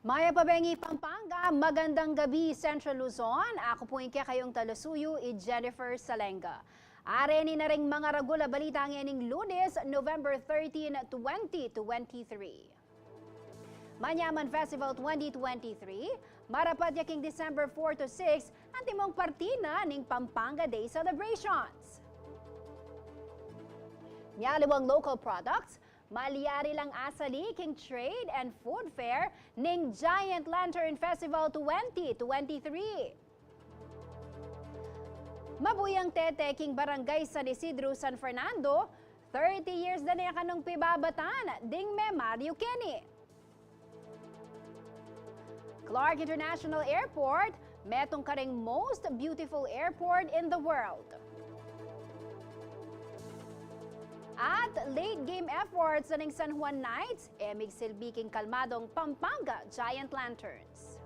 Maya Pabengi, Pampanga, magandang gabi Central Luzon. Ako po kayong talusuyo, Jennifer Salenga. Areni na ring mga ragula balita ngayon Lunes, November 13, 2023. Manyaman Festival 2023, marapat yaking December 4 to 6, ang timong partina ng Pampanga Day celebrations. Nyaliwang local products, maliyari lang asali king trade and food fair ning Giant Lantern Festival 2023. Mabuyang tete king barangay San Isidro, San Fernando, 30 years na niya kanong pibabatan ding me Mario Kenny. Clark International Airport, metong karing most beautiful airport in the world. At late game efforts ng San Juan Knights, silbiking kalmadong Pampanga Giant Lanterns.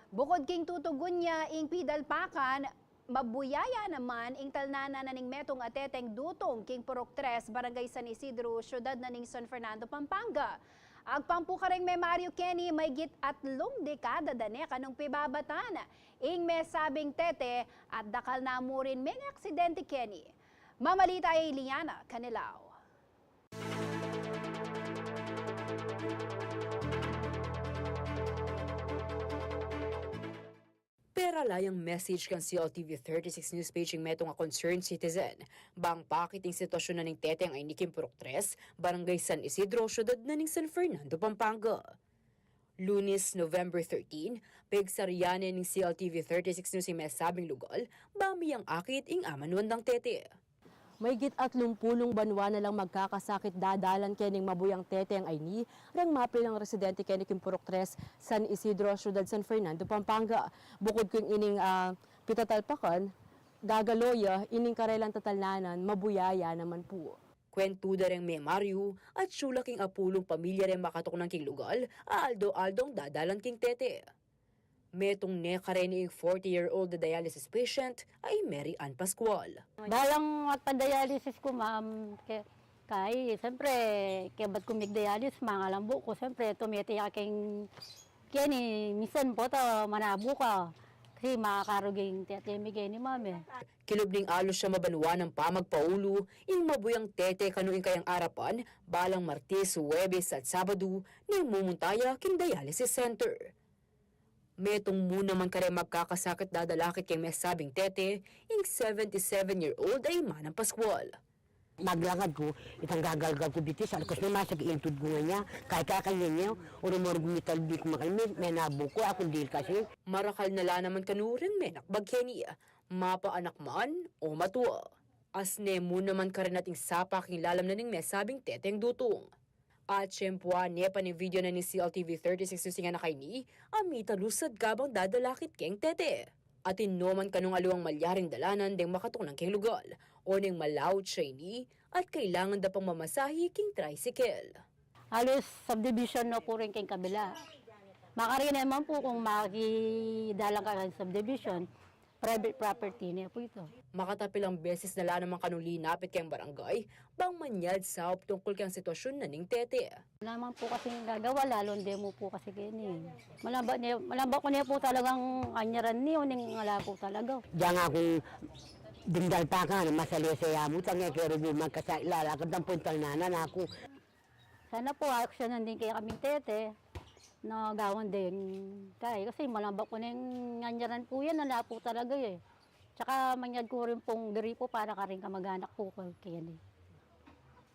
Bukod king tutugon niya ing pidalpakan, mabuyaya naman ing talnana na ning metong ateteng dutong king Purok 3, Barangay San Isidro, syudad na ning San Fernando, Pampanga. Agpampu karing may Mario Kenny may git at dekada dane kanong pibabatan. Ing may sabing tete at dakal na mo rin may aksidente Kenny. Mamalita ay Liana Canilao. Peralayang message kan CLTV 36 News paging metong a concerned citizen. Bang pakiting sitwasyon na ning teteng ay nikim Purok 3, Barangay San Isidro, syudad na ning San Fernando, Pampanga. Lunes, November 13, pagsaryane ning CLTV 36 News may sabing lugal, bamiyang akit ing amanwandang tete. May git at lumpulong banwa na lang magkakasakit dadalan kening mabuyang teteng ay ni rang mapilang residente kening Purok 3, San Isidro, syudad San Fernando, Pampanga. Bukod kung ining pitatalpakan, gagaloya, ining karelang tatalnanan, mabuyaya naman po. Kwentuda rin may Mario at syula king apulong pamilya rin makatok ng king lugal, aaldo-aldong dadalan king tete. Metong nekareni ing 40-year-old na dialysis patient ay Mary Ann Pascual. Balang magpa-dialysis ko, ma'am, kay siyempre, kaya ba't kumig-dialysis, mga lambo ko, siyempre, tumiti aking, kaya ni, minsan po ta, manabo ka, kasi makakaruging tiyatimigay ni mami. Kilubning alos siya mabanwa ng pamagpaulo, ing mabuyang tete kanuing kayang arapan, balang Martes, Huwebes at Sabado, ning mumuntaya king dialysis center. Metong muna man kare magkakasakit dadalakit kay may sabing tete, ing 77-year-old ay Manang Pascual. Maglakad ko, itang gagalgal ko bitis, alakos na masag iintod ko nga niya, kahit kakanya niya, urumorog mitalbi ko makalmit, may nabo ko, akong deal kasi. Marakal na la naman kanuring menak bagkeni, mapaanak man o matua. Asne muna man kare nating sapak ing lalam na ning may sabing teteng dutong. At siyempwa niya pa ni video na ni CLTV 36 yung singa na kay ni, amita lusad kabang dadalakit keng tete. At inuman kanong aluang malyaring dalanan ding makatok ng keng lugal, o ning malawd siya ni, at kailangan da pang mamasahi king tricycle. Halos subdivision na po rin kayong kabila. Makarin naman po kung makidalang ka sa subdivision, private property niya po ito. Makatapilang beses na la naman kanong linapit kayang barangay, bang manyad sa tungkol kayang sitwasyon na ning tete. Wala naman po kasi gagawa, lalo hindi mo po kasi kini. Malamba ko niya po talagang anyaran niyo, ning wala po talaga. Diyan akong dingdal pa ka, masalesaya mo, tangya kero mo magkasailalakad ng puntal nanan ako. Sana po aksyonan din kaya kaming tete, na gawan din kaya kasi malambak ko na yung anyaran po yan, wala po talaga eh. Tsaka manyad ko rin pong diri po para ka rin kamag-anak po ko kaya eh.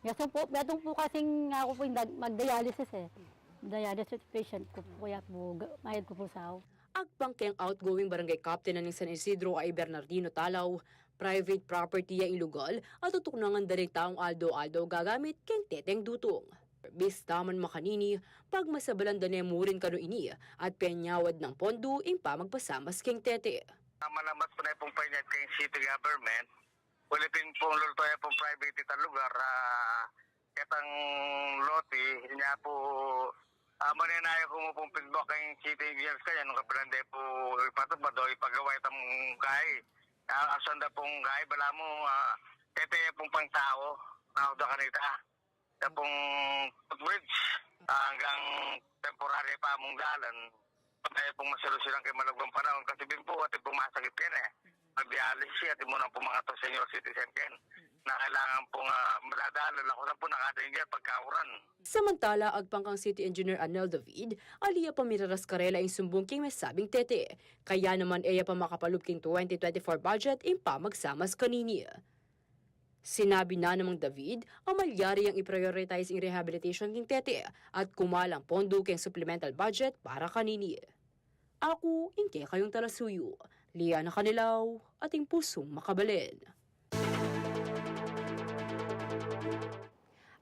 Gatong po kasing ako po mag-dialysis eh. Dialysis patient ko po kaya po, mayad ko po sa ako. Agpang kayang outgoing barangay captain na ng San Isidro ay Bernardino Talaw, private property ya ilugal at tutuknangan daring taong aldo-aldo gagamit keng teteng dutong. Bis taman makanini, pag masabalan da mo rin kano ini at penyawad ng pondo ing pamagpasamas keng tete. Malamat po na pong panyad kayong city government, ulipin pong lultoy pong private itang lugar, katang loti, niya po, maninaya ko mo pong feedback kayong city engineers kaya nung kapilande po ipatubad o ipagawa itang kay. Asan da pong kay, bala mo, tete pong pang tao na da kanita. Kaya pong bridge hanggang temporary pa mong dalan. Kaya pong masolusyonan kay malagong panahon kasi bin po at pong masakit yan Mag-dialysis at muna po mga to senior citizen ken na kailangan pong madadalan ako na po nakadaingay pagkauran. Samantala, agpangkang City Engineer Anel David, aliya pa miraras karela ang sumbong king may sabing tete. Kaya naman iya pa makapalup king 2024 budget in pamagsamas kanini. Sinabi na namang David, amalyari ang i-prioritize ang rehabilitation king tete at kumalang pondo king supplemental budget para kanini. Ako, inke kayong talasuyo. Liana Kanilaw, ating pusong makabalin.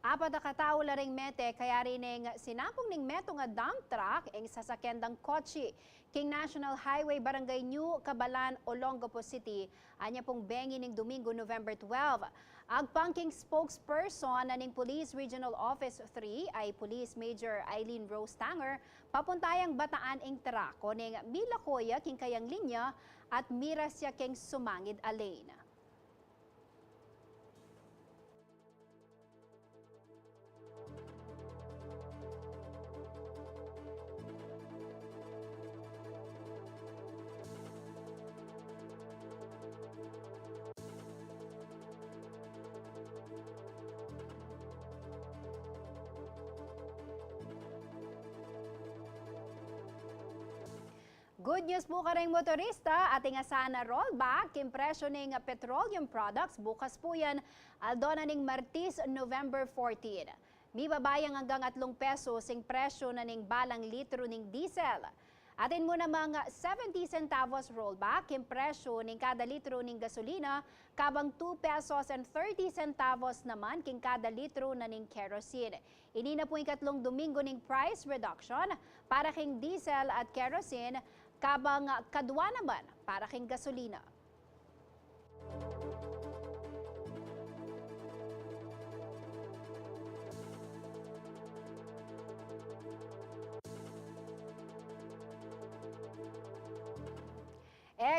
Apat na katao la ring mete kaya rin sinampong ning meto nga dump truck ang sasakyan kotse king National Highway Barangay New Cabalan, Olongapo City. Anya pong bengi ning Domingo, November 12. Agpangking spokesperson na ning Police Regional Office 3 ay Police Major Eileen Rose Tanger papuntayang Bataan ing trako ning Milakoya king kayang linya at Mirasya king Sumangid Alane. Good news po kareng motorista, ating asana rollback, impresyo ning petroleum products, bukas po yan, aldona ning Martis, November 14. May babayang hanggang 3 pesos sing presyo na ning balang litro ning diesel. Atin mo namang 70 centavos rollback, impresyo ning kada litro ning gasolina, kabang 2 pesos and 30 centavos naman king kada litro na ning kerosene. Ini na po yung 3 Domingo ning price reduction para king diesel at kerosene, kabang kadwa naman para king gasolina.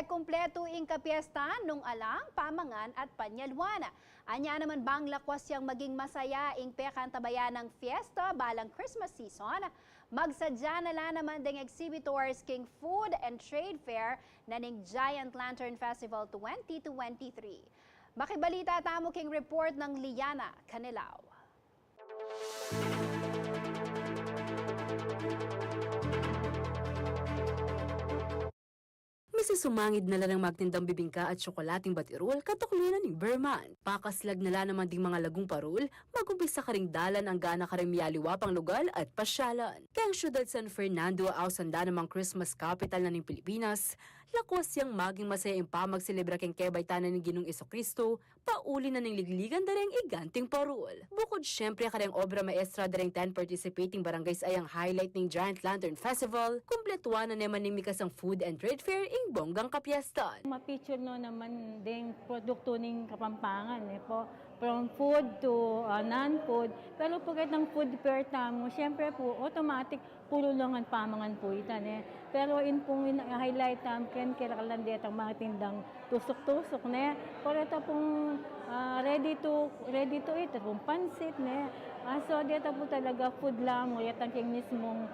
Kumpleto ing kapiestan nung alang, pamangan at panyalwana. Anya naman bang lakwas yang maging masaya ing pekantabayan ng fiesta balang Christmas season? Magsadya na lang naman ding exhibitors king Food and Trade Fair na ning Giant Lantern Festival 2023. Makibalita tamo king report ng Liana Kanilaw. Sumangid na lang magtindang bibingka at tsokolating batirol katuklunan ni Berman. Pakaslag na lang naman ding mga lagong parol, magumpisa ka ring dalan ang gana ka ring miyaliwapang lugar at pasyalan. Kaya ang syudad San Fernando ausanda namang Christmas capital na ng Pilipinas, lakwas yang maging masaya ang pamagselebra keng kebay tanan ng Ginong Isokristo, pauli na ng ligligan dareng iganting parol. Bukod syempre ka ring obra maestra dareng 10 participating barangays ay ang highlight ng Giant Lantern Festival, kumpletuan na naman ng mikas ang Food and Trade Fair ing bonggang kapiestan. Ma-picture no naman ding produkto ng Kapampangan po. From food to non-food. Pero pagkat ng food fair tamo, siyempre po, automatic, puro lang ang pamangan po itan. Pero in pong highlight ken kailangan ang mga tindang tusok-tusok. Pero ito pong ready to eat, pong pansit. So dito po talaga food lang, yatang king mismong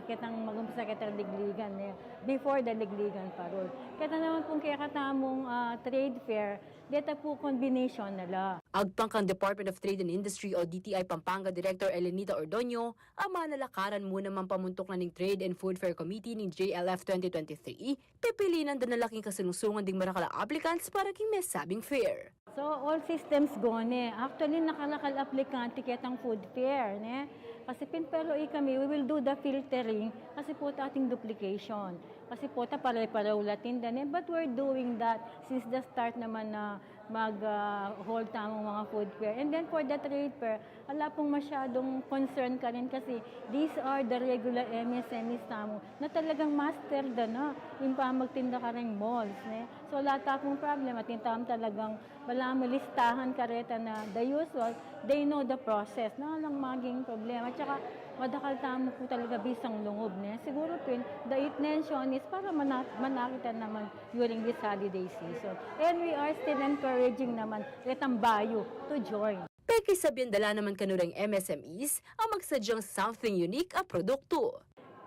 kitang magumpisa kitang ligligan before the ligligan parol. Kita naman pong kaya katamong trade fair, dito po combination nala. Agpangkang Department of Trade and Industry o DTI Pampanga Director Elenita Ordonio, ama nalakaran mo naman pamuntok na ng Trade and Food Fair Committee ng JLF 2023, pipilinan din na laking kasunungsungan ding marakala applicants para king may sabing fair. So all systems go Actually nakalakal aplikante kitang food fair Kasi pero kami, we will do the filtering kasi po ating duplication. Kasi po pare-pareho latin but we're doing that since the start naman na mag-hold tamang mga food fair. And then for the trade fair, wala pong masyadong concern ka rin kasi these are the regular MSMEs tamo na talagang master yung magtinda ka rin malls. So lahat ta pong problem, at tintam talagang wala listahan kareta na the usual, they know the process na lang maging problema. Tsaka madakal tamo po talaga bisang lungob niya. Siguro po, the intention is para manakita naman during this holiday season. And we are still encouraging naman itang bayo to join. Peke sabihin dala naman kanurang MSMEs ang magsadyang something unique ang produkto.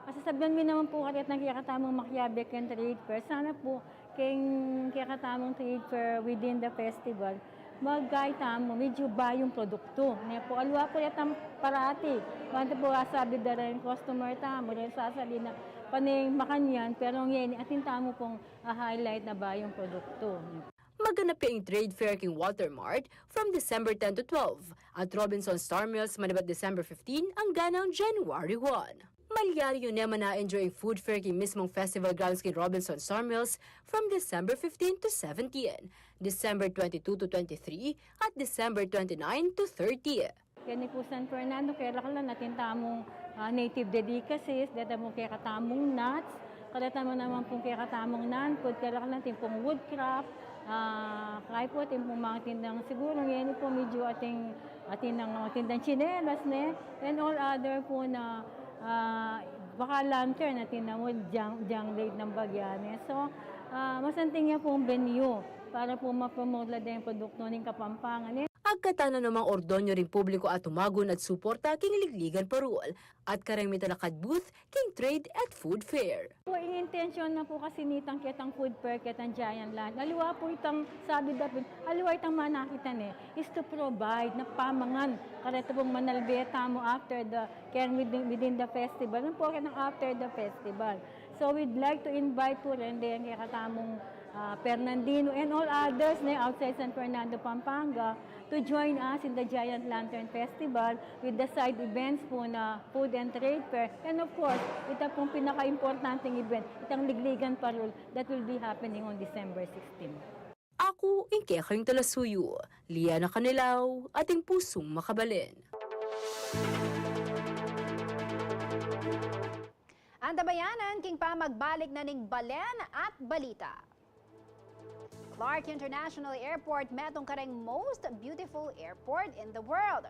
Masasabihan mo naman po kalit ng kakatamang makiabek and trade fair. Sana po kayong kakatamang trade fair within the festival, magkaitamo, medyo ba yung produkto. Ngayon po, alwa po yatang parati. Wante po sabi da rin, customer tamo, rin sasali na paning makanyan, pero ngayon, atin tamo pong highlight na ba yung produkto. Maganap yung trade fair king Walter Mart from December 10 to 12 at Robinson Star Mills manabat December 15 ang ganang January 1. Malyari yun naman na-enjoy ang food fair king mismong festival grounds kay Robinson Star Mills from December 15 to 17, December 22 to 23 at December 29 to 30. Kaya po San Fernando, kaya lang natin tamong native delicacies, data mo kaya katamong nuts, kada mo naman pong kaya katamong non-food, kaya lang natin pong woodcraft, kaya po ating pong mga tindang siguro, ngayon po medyo ating tindang chinelas, and all other po na baka lantern natin na mo diyang late ng bagyan. So, masanting niya pong venue para po ma-promote lang yung produkto ng Kapampangan. Agkatana namang ordonyo rin publiko at tumagon at suporta king ligligan parol at karang mitalakad booth king trade at food fair. Po, ang intensyon na po kasi nitang kitang food fair, kitang Giant Land. Aliwa po itang sabi dapat, aliwa itang manakitan is to provide na pamangan. Karito pong manalbeta mo after the, within the festival. Ano po kitang after the festival. So we'd like to invite po rin din kaya katamong Fernandino and all others na outside San Fernando, Pampanga to join us in the Giant Lantern Festival with the side events po na food and trade fair. And of course, ito pong pinaka-importanting event, itang Ligligan Parol that will be happening on December 16. Ako, ingke kayong talasuyo, Liana Canilaw, ating pusong makabalin. Antabayanan, king pa magbalik na ning balen at balita. Clark International Airport metong kareng most beautiful airport in the world.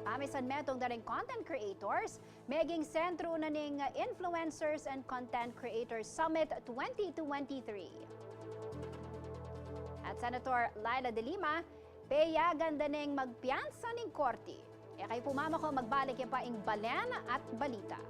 Pamisan metong daring content creators, meging sentro na ning Influencers and Content Creators Summit 2023. At Senator Laila De Lima, payagan daning magpiyansa ning korte. Kay pumama ko magbalik pa ing balen at balita.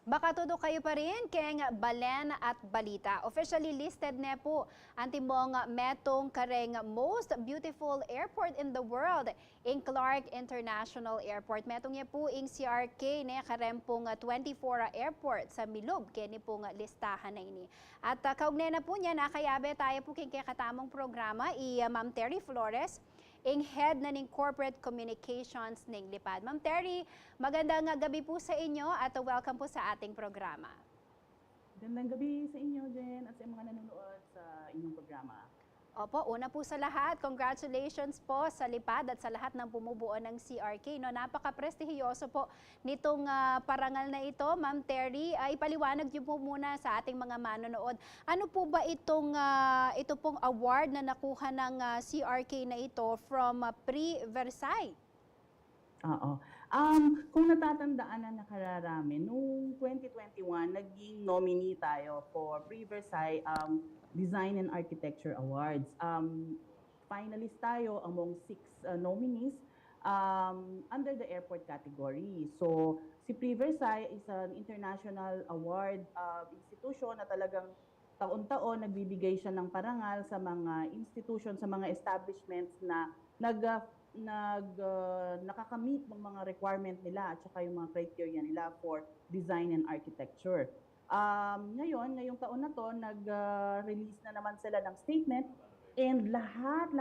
Baka todo kayo pa rin keng balen at balita. Officially listed na po ang timbong metong kareng most beautiful airport in the world in Clark International Airport. Metong niya po ing CRK na karempong 24 airport sa Milob kini pong listahan na ini. At kaugnay na po niya nakayabe tayo po keng katamong programa Ma'am Terry Flores, ing head na ning corporate communications ning Lipad. Ma'am Terry, magandang gabi po sa inyo at welcome po sa ating programa. Magandang gabi sa inyo, Jen, at sa mga nanonood sa inyong programa. Opo, una po sa lahat, congratulations po sa Lipad at sa lahat ng bumubuo ng CRK. No, napaka-prestigiyoso po nitong parangal na ito. Ma'am Terry, ipaliwanag niyo po muna sa ating mga manonood. Ano po ba ito pong award na nakuha ng CRK na ito from Prix Versailles? Oo. Kung natatandaan na nakararami, noong 2021, naging nominee tayo for Prix Versailles Design and Architecture Awards. Finalist tayo among 6 nominees under the airport category. So, si Prix Versailles is an international award institution na talagang taon-taon nagbibigay siya ng parangal sa mga institution, sa mga establishments na nakakamit ng mga requirement nila at saka yung mga criteria nila for design and architecture. Ngayong taon na to, nag-release na naman sila ng statement and lahat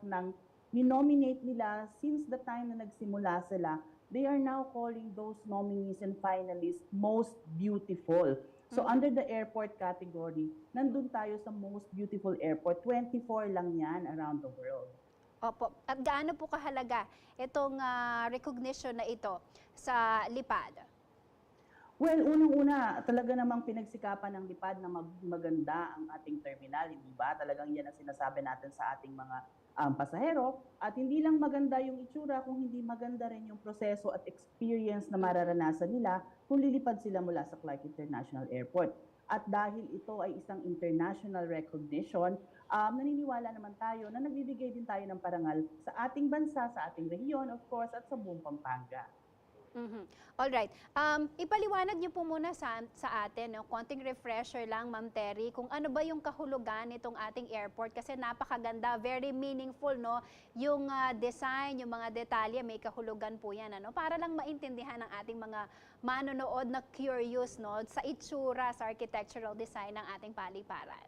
ng ni-nominate nila since the time na nagsimula sila, they are now calling those nominees and finalists most beautiful. So under the airport category, nandun tayo sa most beautiful airport. 24 lang yan around the world. Opo. At gaano po kahalaga itong recognition na ito sa lipad? Well, unang-una, talaga namang pinagsikapan ng lipad na maganda ang ating terminal, hindi ba? Talagang yan ang sinasabi natin sa ating mga pasahero. At hindi lang maganda yung itsura, kung hindi maganda rin yung proseso at experience na mararanasan nila kung lilipad sila mula sa Clark International Airport. At dahil ito ay isang international recognition, naniniwala naman tayo na nagbibigay din tayo ng parangal sa ating bansa, sa ating rehiyon, of course, at sa buong Pampanga. Alright. Ipaliwanag niyo po muna sa atin, no? Konting refresher lang, Ma'am Terry, kung ano ba yung kahulugan nitong ating airport kasi napakaganda, very meaningful, no? Yung design, yung mga detalye, may kahulugan po yan, ano? Para lang maintindihan ng ating mga manonood na curious, no? Sa itsura, sa architectural design ng ating paliparan.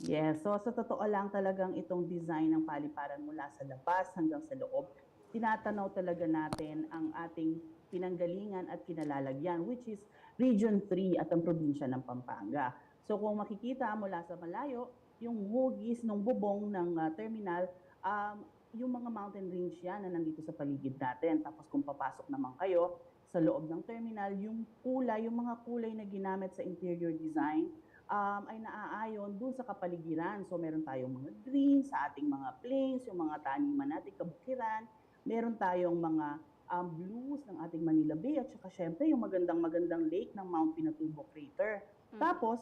Yes, so sa totoo lang talagang itong design ng paliparan mula sa labas hanggang sa loob, tinatanaw talaga natin ang ating pinanggalingan at kinalalagyan, which is Region 3 at ang probinsya ng Pampanga. So kung makikita mula sa malayo, yung hugis ng bubong ng terminal, yung mga mountain range yan na nandito sa paligid natin. Tapos kung papasok naman kayo sa loob ng terminal, yung mga kulay na ginamit sa interior design, ay naaayon dun sa kapaligiran. So meron tayong mga green sa ating mga plains, yung mga taniman natin, kabukiran, meron tayong mga blues ng ating Manila Bay at saka syempre yung magandang lake ng Mount Pinatubo Crater. Tapos,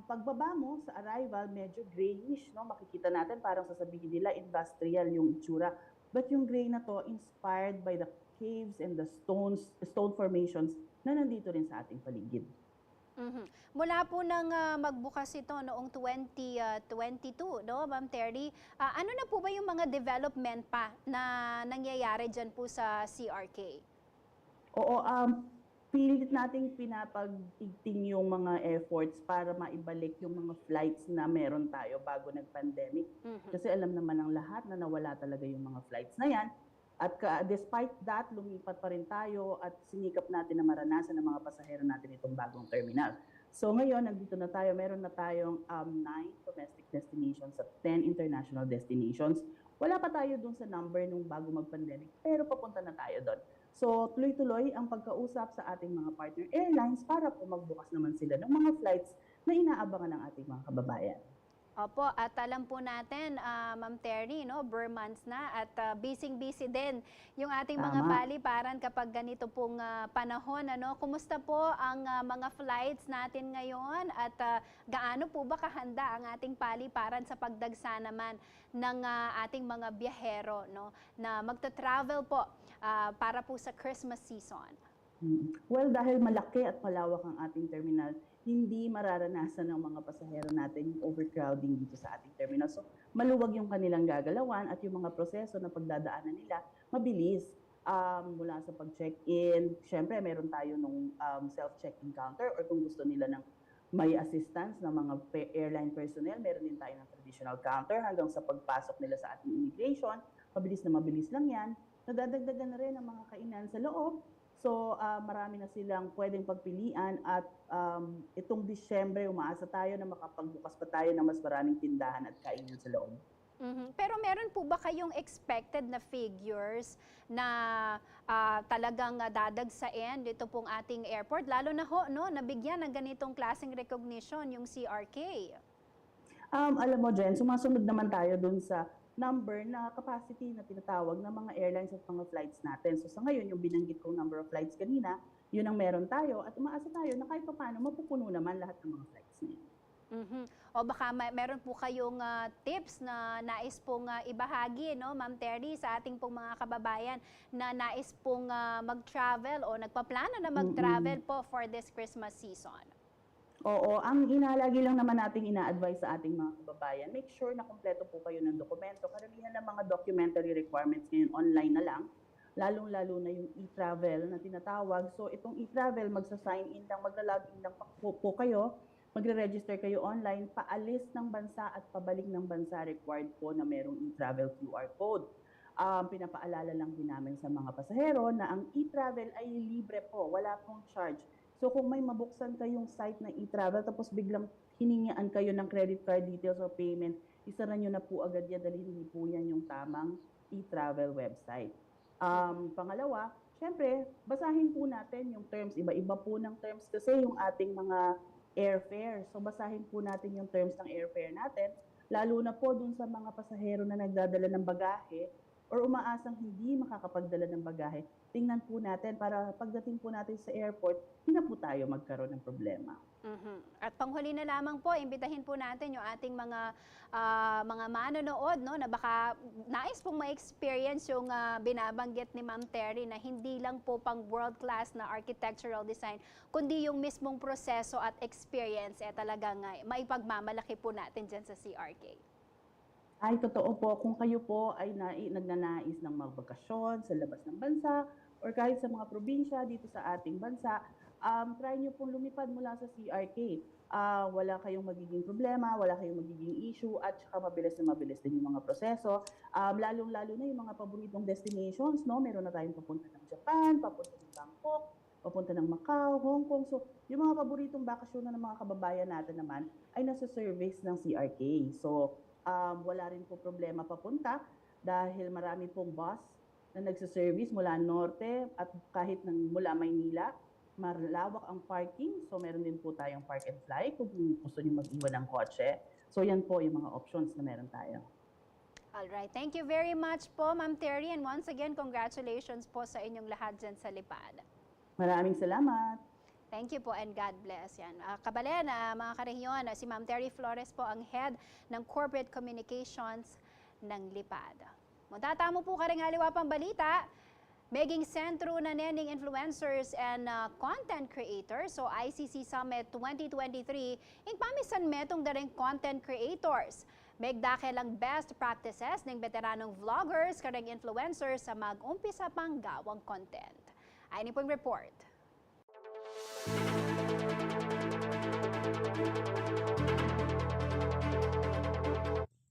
pagbaba mo sa arrival, medyo grayish, no? Makikita natin parang sasabihin nila industrial yung itsura. But yung gray na to, inspired by the caves and the stone formations na nandito rin sa ating paligid. Mula po nang magbukas ito noong 2022, no, Ma'am Terry, ano na po ba yung mga development pa na nangyayari dyan po sa CRK? Oo, pilit nating pinapagtigting yung mga efforts para maibalik yung mga flights na meron tayo bago nag-pandemic. Kasi alam naman ng lahat na nawala talaga yung mga flights na yan. At despite that, lumipat pa rin tayo at sinikap natin na maranasan ng mga pasahero natin itong bagong terminal. So ngayon, nandito na tayo, meron na tayong 9 domestic destinations at 10 international destinations. Wala pa tayo dun sa number nung bago mag-pandemic, pero papunta na tayo doon. So tuloy-tuloy ang pagkausap sa ating mga partner airlines para po magbukas naman sila ng mga flights na inaabangan ng ating mga kababayan. Opo, at alam po natin, Ma'am Terry, no, months na at busy-busy din yung ating mga paliparan kapag ganito pong panahon. Ano? Kumusta po ang mga flights natin ngayon at gaano po ba kahanda ang ating paliparan sa pagdagsa naman ng ating mga biyahero, no, na magta-travel po para po sa Christmas season? Well, dahil malaki at malawak ang ating terminal, hindi mararanasan ng mga pasahero natin yung overcrowding dito sa ating terminal. So, maluwag yung kanilang gagalawan at yung mga proseso na pagdadaanan nila, mabilis. Mula sa pag-check-in, syempre meron tayo nung self-check-in counter or kung gusto nila ng may assistance ng mga airline personnel, meron din tayo ng traditional counter hanggang sa pagpasok nila sa ating immigration. Mabilis lang yan. Nadadagdagan na rin ang mga kainan sa loob. So, marami na silang pwedeng pagpilian at itong Disyembre, umaasa tayo na makapagbukas pa tayo ng mas maraming tindahan at kainan sa loob. Pero meron po ba kayong expected na figures na talagang dadagsain dito pong ating airport? Lalo na ho, no, nabigyan ng ganitong klaseng recognition yung CRK. Alam mo, Jen, sumasunod naman tayo dun sa number na capacity na tinatawag ng mga airlines at mga flights natin. So sa ngayon, yung binanggit kong number of flights kanina, yun ang meron tayo at umaasa tayo na kahit paano mapupuno naman lahat ng mga flights na yun. O baka meron po kayong tips na nais pong ibahagi, no, Ma'am Terry, sa ating pong mga kababayan na nais pong mag-travel o nagpaplano na mag-travel po for this Christmas season? Oo, ang inalagi lang naman nating ina-advise sa ating mga kababayan, make sure na kumpleto po kayo ng dokumento. Karamihan ng mga documentary requirements ngayon online na lang, lalong-lalo na yung e-travel na tinatawag. So itong e-travel, magsa-sign in lang, magla-login lang po kayo, magre-register kayo online, paalis ng bansa at pabalik ng bansa required po na merong e-travel QR code. Pinapaalala lang din namin sa mga pasahero na ang e-travel ay libre po, wala pong charge. So kung may mabuksan kayong site na e-travel tapos biglang hiningian kayo ng credit card details or payment, isara nyo na po agad yan dahil hindi po yan yung tamang e-travel website. Pangalawa, syempre, basahin po natin yung terms. Iba-iba po ng terms kasi yung ating mga airfare. So basahin po natin yung terms ng airfare natin, lalo na po dun sa mga pasahero na nagdadala ng bagahe or umaasang hindi makakapagdala ng bagahe. Tingnan po natin para pagdating po natin sa airport, hindi na po tayo magkaroon ng problema. At panghuli na lamang po, imbitahin po natin yung ating mga manonood, no, na baka nais pong ma-experience yung binabanggit ni Ma'am Terry na hindi lang po pang world-class na architectural design, kundi yung mismong proseso at experience talagang maipagmamalaki po natin dyan sa CRK. Ay, totoo po. Kung kayo po ay nagnanais ng magbakasyon sa labas ng bansa or kahit sa mga probinsya dito sa ating bansa, try nyo pong lumipad mula sa CRK. Wala kayong magiging problema, wala kayong magiging issue, at saka mabilis na mabilis din yung mga proseso. Lalong-lalo na yung mga paboritong destinations, no? Meron na tayong papunta ng Japan, papunta ng Bangkok, papunta ng Macau, Hong Kong. So, yung mga paboritong bakasyon ng mga kababayan natin naman ay nasa service ng CRK. So, wala rin po problema papunta dahil marami pong bus na nagsaservice mula norte at kahit mula Maynila. Malawak ang parking, so meron din po tayong park and fly kung gusto niyo mag-iwan ng kotse. So yan po yung mga options na meron tayo. Alright, thank you very much po, Ma'am Terry, and once again, congratulations po sa inyong lahat dyan sa Lipad. Maraming salamat. Thank you po and God bless. Yan. Kabalen, mga karehiyon, si Ma'am Terry Flores po ang head ng Corporate Communications ng Lipad. Matatamo po ka rin haliwa pang balita. Meging sentro na nening influencers and content creators. So ICC Summit 2023, ing pamisan metong daring content creators. Megdake lang best practices ng veteranong vloggers kareng influencers sa mag-umpisa pang gawang content. Ay ni pong report.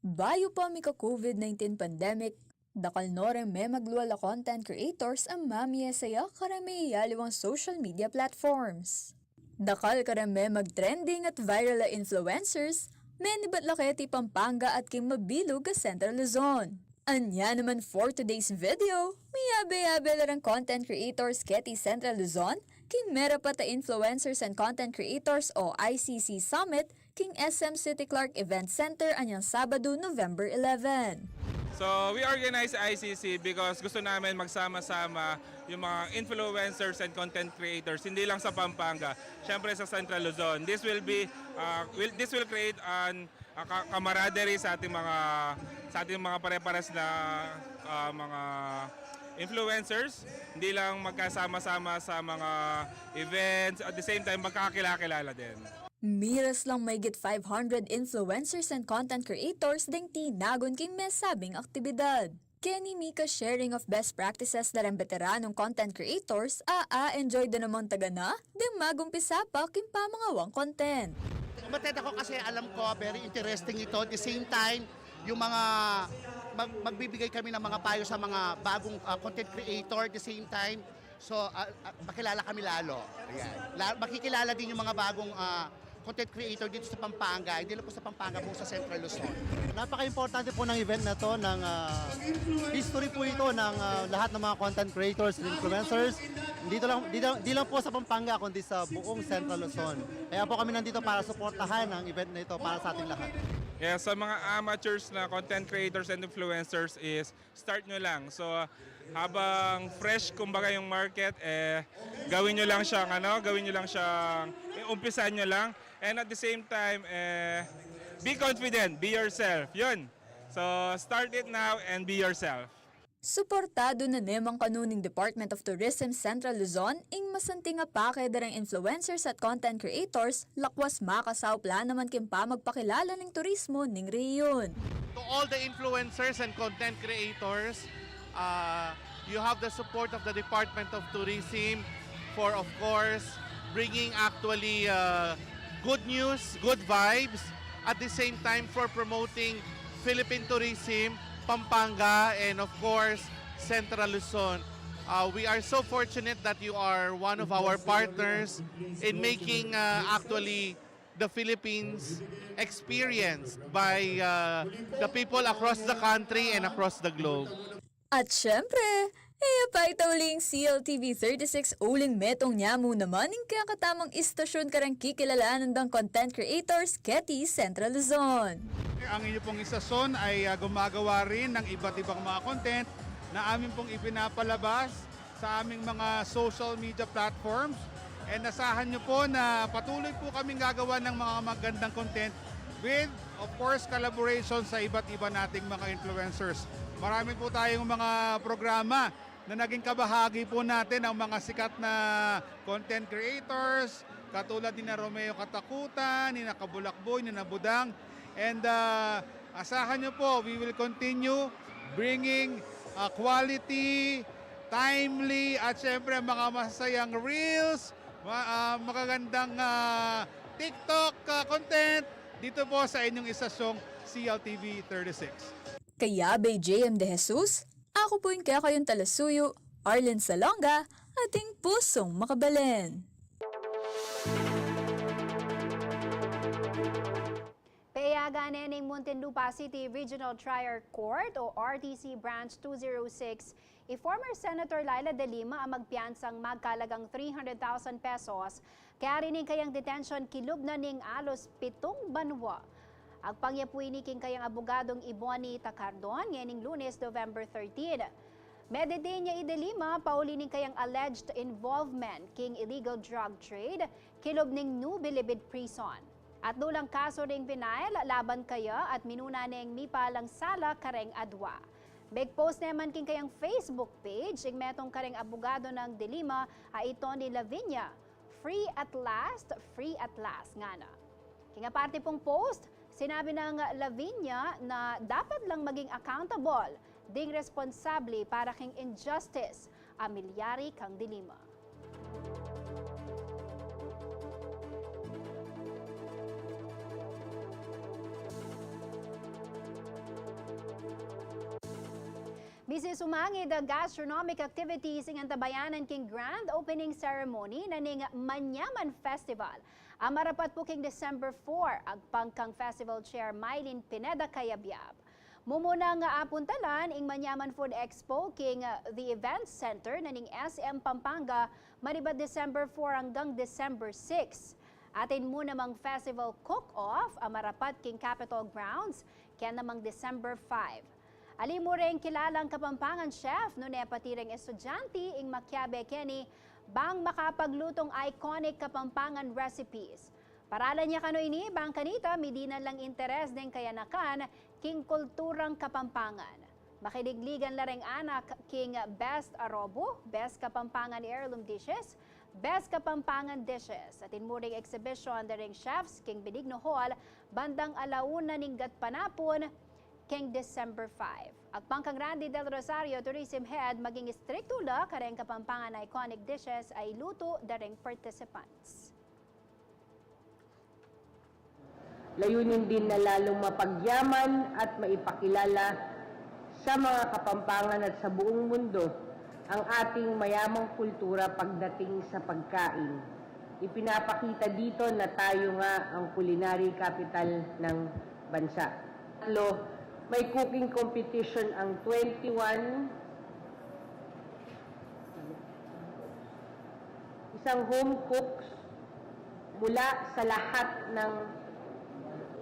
Bayo pa mi ka COVID-19 pandemic, dakal noreng may magluwala content creators ang mamiya saya karami yaliwang social media platforms. Dakal karami mag-trending at viral na influencers, may nibatlaketi Pampanga at king mabilog ka Central Luzon. Anya naman for today's video, may yabe-yabe larang content creators keti Central Luzon, king mera pa ta influencers and content creators o ICC Summit, king SM City Clark Event Center anyang Sabado, November 11. So we organize ICC because gusto namin magsama-sama yung mga influencers and content creators, hindi lang sa Pampanga, syempre sa Central Luzon. This will create an camaraderie sa ating mga pare-pares na mga influencers, hindi lang magkasama-sama sa mga events, at the same time magkakakilala din. Miras lang may get 500 influencers and content creators ding tinagon king may sabing aktibidad. Kenny Mika sharing of best practices na rin veteranong content creators, enjoy din namang taga na, ding magumpisa pa king pamangawang content. Umattend ako kasi alam ko, very interesting ito. At the same time, yung mga magbibigay kami ng mga payo sa mga bagong content creator at the same time. So, makilala kami lalo. Ayan. Makikilala din yung mga bagong content creator dito sa Pampanga, hindi lang po sa Pampanga, po sa Central Luzon. Napaka-importante po ng event na to, ng history po ito ng lahat ng mga content creators and influencers. Di lang po sa Pampanga, kundi sa buong Central Luzon. Kaya po kami nandito para suportahan ang event na ito para sa ating lahat. Yeah, sa mga amateurs na content creators and influencers is start nyo lang. So habang fresh kumbaga yung market, gawin nyo lang siyang umpisahan nyo lang. And at the same time, be confident, be yourself. Yun. So start it now and be yourself. Suportado na nemang kanuning Department of Tourism Central Luzon ing masanting nga pakedarang influencers at content creators lakwas makasaw plan naman kimpa magpakilala ng turismo ning rehiyon. To all the influencers and content creators, you have the support of the Department of Tourism for, of course, bringing actually good news, good vibes, at the same time for promoting Philippine tourism, Pampanga, and of course, Central Luzon. We are so fortunate that you are one of our partners in making actually the Philippines experienced by the people across the country and across the globe. At syempre, pa itauling CLTV 36 uling metong nyamu naman ng kakatamang istasyon karang kikilalaan ng content creators Ketty Central Luzon. Ang inyo pong istasyon ay gumagawa rin ng iba't ibang mga content na amin pong ipinapalabas sa aming mga social media platforms. And asahan nyo po na patuloy po kaming gagawa ng mga magandang content with, of course, collaboration sa iba't iba nating mga influencers. Marami po tayong mga programa na naging kabahagi po natin ang mga sikat na content creators, katulad ni na Romeo Katakutan, ni na Kabulakboy, ni na Budang. And asahan nyo po, we will continue bringing quality, timely, at syempre mga masasayang reels, magagandang TikTok content dito po sa inyong istasyong CLTV 36. Kaya Bay JM De Jesus, ako po yung kaya kayong talasuyo, Arlen Salonga, ating pusong makabalen. Payagan ng Muntinlupa City Regional Trial Court o RTC Branch 206, former Senator Laila De Lima ang magpiyansang magkalagang 300,000 pesos kaya rin kayang detention kilub na ning alos 7 banwa. Agpangyapuin ni king kayang abogadong Iboni Takardon ngayon Lunes, November 13. Mediday niya De Lima pauli ning kayang alleged involvement king illegal drug trade kilub ning New Bilibid Prison. At dulang kaso ring pinail laban kaya at minuna ning mipalang sala kareng adwa. Big post naman king kayang Facebook page ing metong kareng abogado ng De Lima ay ito ni Lavinia. Free at last nga na. Kinga parte pong post, sinabi ng Lavinia na dapat lang maging accountable, ding responsable para king injustice, amilyari kang De Lima. Bisi sumangid ang gastronomic activities ng Antabayanan king grand opening ceremony na ning Manyaman Festival. Ang marapat po king December 4, agpangkang Festival Chair Mylene Pineda Kayabyab. Mumuna nga apuntalan ing Manyaman Food Expo king the Event Center na ning SM Pampanga maribat December 4 hanggang December 6. Atin mo namang Festival Cook-Off ang marapat king Capitol Grounds kaya namang December 5. Alim mo rin kilalang Kapampangan chef no nepatireng estudyante ing Macyabe Kenny bang makapaglutong iconic Kapampangan recipes. Paralan niya kano ini bang kanita midina lang interes din kayanakan king kulturang Kapampangan. Makidigligan lareng anak king Best Arobo, Best Kapampangan Heirloom Dishes, Best Kapampangan Dishes. At inmuring exhibition daring chefs king Benigno Hall bandang alauna ning gatpanapon king December 5. Agpangkang Randy Del Rosario Tourism Head maging stricto la kareng Kapampangan iconic dishes ay luto daring participants. Layunin din na lalong mapagyaman at maipakilala sa mga Kapampangan at sa buong mundo ang ating mayamang kultura pagdating sa pagkain. Ipinapakita dito na tayo nga ang culinary capital ng bansa. May cooking competition ang 21 isang home cooks mula sa lahat ng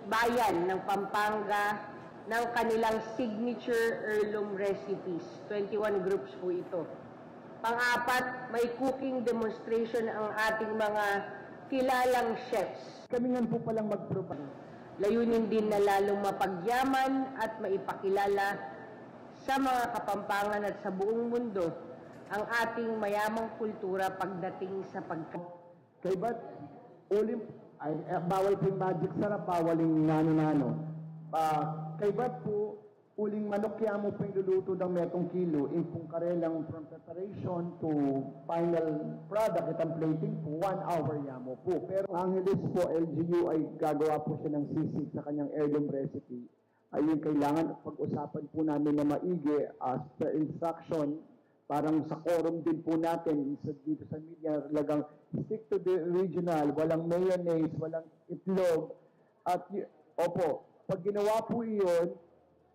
bayan ng Pampanga ng kanilang signature heirloom recipes. 21 groups po ito. Pang-apat, may cooking demonstration ang ating mga kilalang chefs. Kami nga po palang mag-provide. Layunin din na lalong mapagyaman at maipakilala sa mga Kapampangan at sa buong mundo ang ating mayamang kultura pagdating sa Kay ba't uling, bawal po yung magic sarap, bawal yung nano-nano. Kay ba't po uling manok mo po yung luluto ng metong kilo, yung pong karelang from preparation to final product, itang plating po, 1 hour yamo po. Pero Angeles po, LGU ay gagawa po siya ng sisig sa kanyang heirloom recipe. Ayun, kailangan pag-usapan po namin na maigi as per instruction. Parang sa quorum din po natin dito sa media, talagang stick to the original, walang mayonnaise, walang itlog. At opo, pag ginawa po iyon,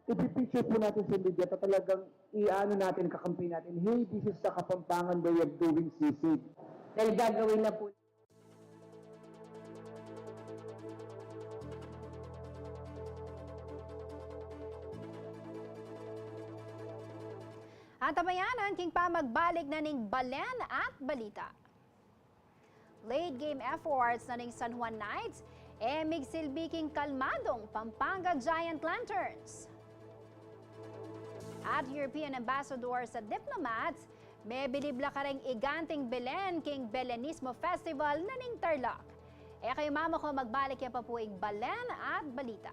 ipipicture po natin sa media at talagang iano natin, kakampi natin, hey, this is the Kapampangan way of doing sisig. Dahil gagawin na po Ang tamayanan, king pa magbalik na ning balen at balita. Late game efforts na ning San Juan Knights, migsilbi king kalmadong Pampanga Giant Lanterns. At European Ambassador sa Diplomats, may bilibla ka ring iganting Belen king Belenismo Festival na ning Tarlac. Kay mama ko magbalik ya pa po ing balen at balita.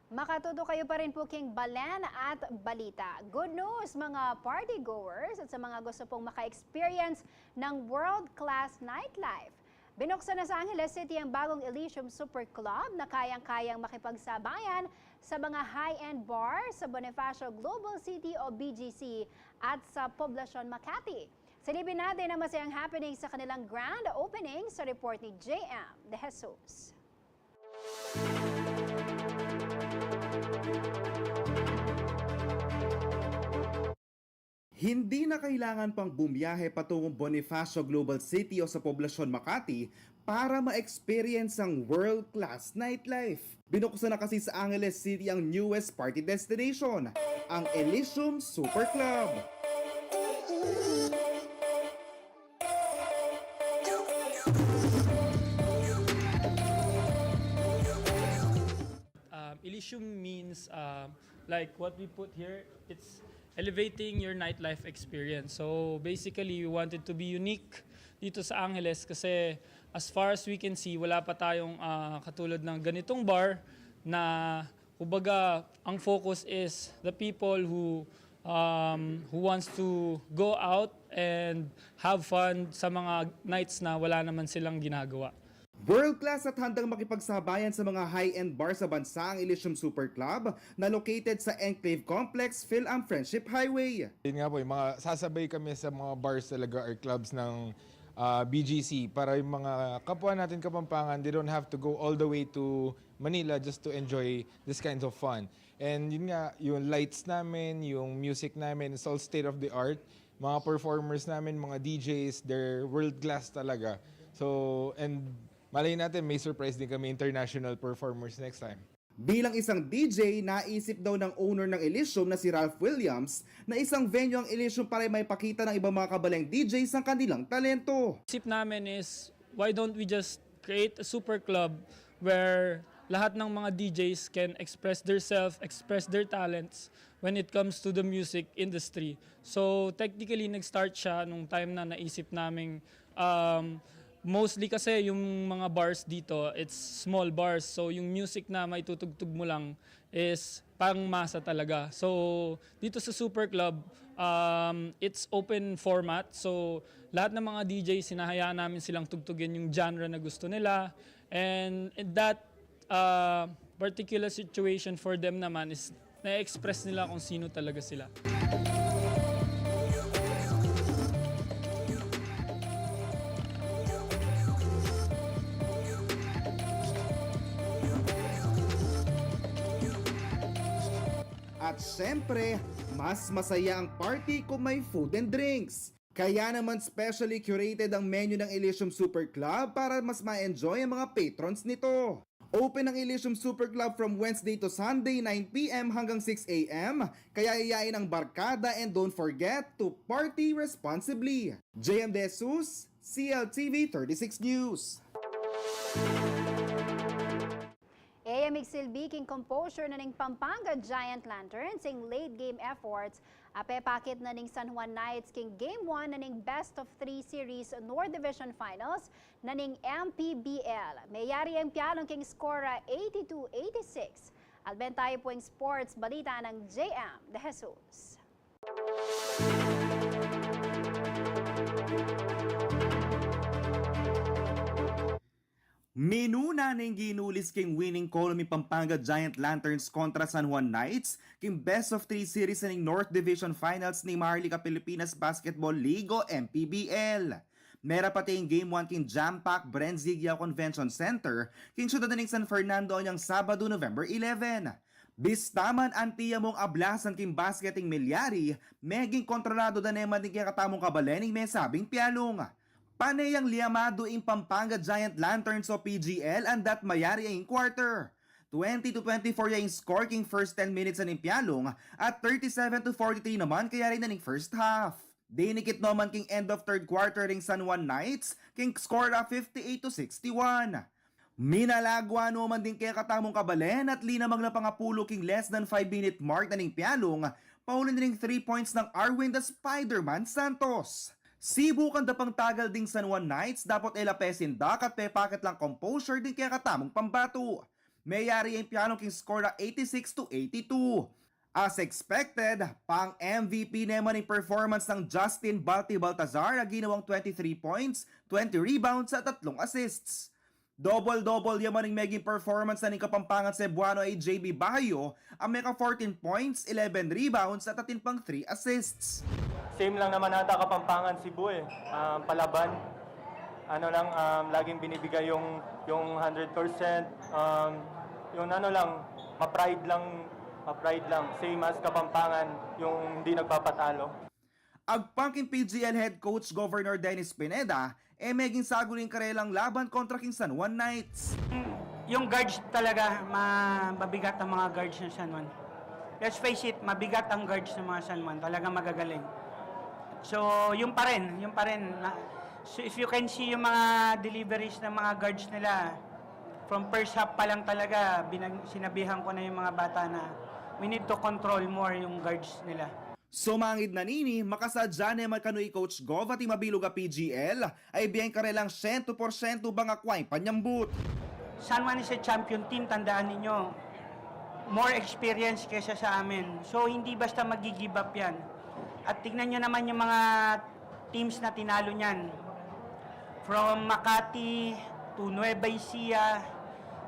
Makatuto kayo pa rin po King Balen at Balita. Good news mga party goers at sa mga gusto pong maka-experience ng world-class nightlife. Binuksan na sa Angeles City ang bagong Elysium Super Club na kayang-kayang makipagsabayan sa mga high-end bar sa Bonifacio Global City o BGC at sa Poblacion Makati. Silipin natin ang masayang happening sa kanilang grand opening sa report ni JM De Jesus. Hindi na kailangan pang bumiyahe patungong Bonifacio Global City o sa Poblacion Makati para ma-experience ang world-class nightlife. Binuksan na kasi sa Angeles City ang newest party destination, ang Elysium Super Club. Elysium means like what we put here, it's elevating your nightlife experience. So basically, we wanted to be unique dito sa Angeles kasi as far as we can see, wala pa tayong katulad ng ganitong bar na kumbaga ang focus is the people who wants to go out and have fun sa mga nights na wala naman silang ginagawa. World-class at handang makipagsabayan sa mga high-end bar sa bansa ang Elysium Super Club na located sa Enclave Complex, Phil-Am Friendship Highway. Yun nga po, yung mga sasabay kami sa mga bars talaga or clubs ng BGC para yung mga kapwa natin Kapampangan, they don't have to go all the way to Manila just to enjoy this kinds of fun. And yun nga, yung lights namin, yung music namin, it's all state of the art. Mga performers namin, mga DJs, they're world-class talaga. So, and malay natin, may surprise din kami international performers next time. Bilang isang DJ, naisip daw ng owner ng Elysium na si Ralph Williams na isang venue ang Elysium para may pakita ng ibang mga kabaleng DJs ang kanilang talento. Isip namin is, why don't we just create a super club where lahat ng mga DJs can express themselves, express their talents when it comes to the music industry. So technically, nag-start siya nung time na naisip naming mostly kasi yung mga bars dito, it's small bars. So yung music na may tutugtog mo lang is pang masa talaga. So dito sa Super Club, it's open format. So lahat ng mga DJs, sinahayaan namin silang tugtugin yung genre na gusto nila. And in that particular situation for them naman is na-express nila kung sino talaga sila. At syempre, mas masaya ang party kung may food and drinks. Kaya naman specially curated ang menu ng Elysium Super Club para mas ma-enjoy ang mga patrons nito. Open ang Elysium Super Club from Wednesday to Sunday 9 p.m. hanggang 6 a.m. Kaya iyain ang barkada and don't forget to party responsibly. JM De Jesus, CLTV 36 News. AMX silbiking composure na ning Pampanga Giant Lanterns ing late game efforts apepakit na ning San Juan Knights king Game 1 na ning Best of 3 Series North Division Finals na ning MPBL. Mayari ang pianong king skora 82-86. Alben tayo po yung sports balita ng JM De Jesus. Minuna ning ginulis king winning column ni Pampanga Giant Lanterns kontra San Juan Knights king Best of 3 Series ning North Division Finals ni Maharlika Pilipinas Basketball League o MPBL. Mera pati yung Game 1 king Jam-Pack Brenzigya Convention Center king syudad ning San Fernando niyang Sabado November 11. Bistaman antiya mong ablasan king basketing milyari, meging kontrolado da naman din kaya katamong kabalening may sabing pialong. Panayang liamado in Pampanga Giant Lanterns o PGL and that mayari ang quarter. 20-24 yung score king first 10 minutes ng pialong at 37-43 naman kaya rin na ning first half. Dinikit naman king end of third quarter ring San Juan Knights king score 58-61. Minalagwa naman din kaya katamong kabalen at linamang na pangapulo king less than 5-minute mark na ning pialong paulin ring 3 points ng Arwin the Spider-Man Santos. Cebu kan dapang tagal ding San Juan Knights dapat elapesin dak at pepaket lang composure din kaya katamong pambato. Mayari ang piano king score na 86-82. As expected, pang MVP naman ang performance ng Justin Balti Baltazar na ginawang 23 points, 20 rebounds at 3 assists. Double-double yaman ang maging performance na ng Kapampangan Cebuano ay JB Bahayo ang may 14 points, 11 rebounds at atin pang 3 assists. Same lang naman ata Kapampangan Cebu palaban. Laging binibigay yung 100%, yung ma-pride lang, same as Kapampangan, yung hindi nagpapatalo. Agpangking PGL Head Coach Governor Dennis Pineda, maging saguling karelang laban kontra King San Juan Knights. Yung guards talaga, mabigat ang mga guards ng San Juan. Let's face it, mabigat ang guards ng mga San Juan, talaga magagaling. So, yung pa rin. So if you can see yung mga deliveries ng mga guards nila, from first half pa lang talaga, sinabihan ko na yung mga bata na we need to control more yung guards nila. Sumangid na nini, makasadya naman kanui Coach Gov at imabilog a PGL, ay biyang karelang 100% bang akway panyambut. San Juan is a champion team, tandaan ninyo. More experience kesa sa amin. So hindi basta mag-give up yan. At tignan nyo naman yung mga teams na tinalo niyan. From Makati to Nueva Ecija.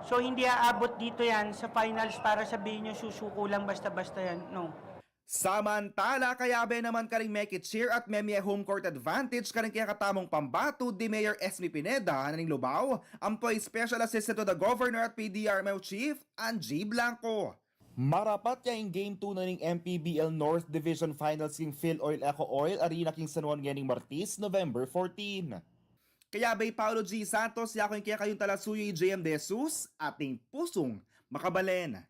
So hindi aabot dito yan sa finals para sabihin nyo susuko lang basta-basta yan. No. Samantala, kayabe naman ka rin make it cheer at memye home court advantage ka rin kaya katamong pambato di Mayor Esme Pineda na ning Lubao, ang Special Assistant to the Governor at PDRMO Chief, Angie Blanco. Marapat ya in Game 2 na ning MPBL North Division Finals king Phil Oil Eco Oil Arena king San Juan nganing Martes, November 14. Kaya bay Paulo G. Santos, yakoy kaya kayong talasuyoy JM De Jesus, ating pusong makabalen.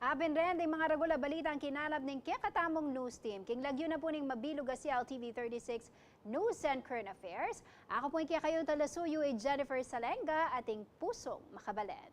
Aben rin ang mga regular balita ang kinalap ng kakatamong news team. King lagyo na po ning mabilog si LTV 36 News and Current Affairs. Ako po kaya kayong talasuyo ay Jennifer Salenga, ating pusong makabalen.